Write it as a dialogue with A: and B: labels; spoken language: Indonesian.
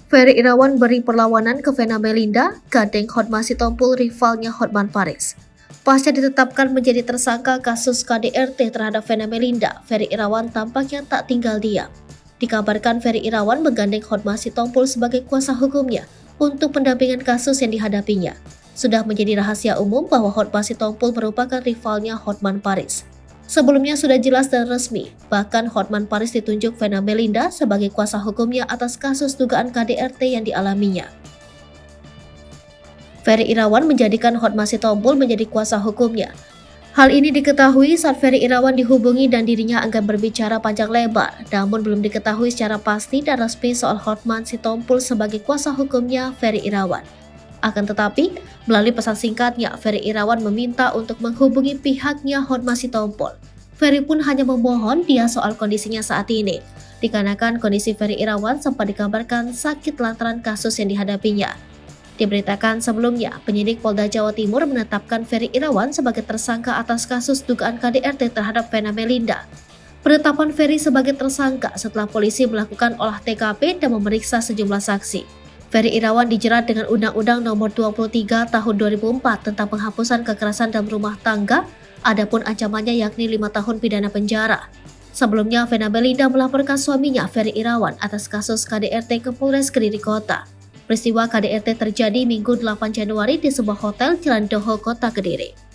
A: Ferry Irawan beri perlawanan ke Vena Melinda, gandeng Hotma Sitompul rivalnya Hotman Paris. Pasca ditetapkan menjadi tersangka kasus KDRT terhadap Vena Melinda, Ferry Irawan tampaknya tak tinggal diam. Dikabarkan Ferry Irawan menggandeng Hotma Sitompul sebagai kuasa hukumnya untuk pendampingan kasus yang dihadapinya. Sudah menjadi rahasia umum bahwa Hotma Sitompul merupakan rivalnya Hotman Paris. Sebelumnya sudah jelas dan resmi, bahkan Hotman Paris ditunjuk Vena Melinda sebagai kuasa hukumnya atas kasus dugaan KDRT yang dialaminya. Ferry Irawan menjadikan Hotma Sitompul menjadi kuasa hukumnya. Hal ini diketahui saat Ferry Irawan dihubungi dan dirinya enggan berbicara panjang lebar, namun belum diketahui secara pasti dan resmi soal Hotma Sitompul sebagai kuasa hukumnya Ferry Irawan. Akan tetapi, melalui pesan singkatnya, Ferry Irawan meminta untuk menghubungi pihaknya Hotma Sitompul. Ferry pun hanya memohon dia soal kondisinya saat ini, dikarenakan kondisi Ferry Irawan sempat dikabarkan sakit lantaran kasus yang dihadapinya. Diberitakan sebelumnya, penyidik Polda Jawa Timur menetapkan Ferry Irawan sebagai tersangka atas kasus dugaan KDRT terhadap Vena Melinda. Penetapan Ferry sebagai tersangka setelah polisi melakukan olah TKP dan memeriksa sejumlah saksi. Ferry Irawan dijerat dengan Undang-Undang Nomor 23 Tahun 2004 tentang penghapusan kekerasan dalam rumah tangga, adapun ancamannya yakni 5 tahun pidana penjara. Sebelumnya, Vena Melinda melaporkan suaminya Ferry Irawan atas kasus KDRT ke Polres Kediri Kota. Peristiwa KDRT terjadi Minggu 8 Januari di sebuah hotel Jalan Doho, Kota Kediri.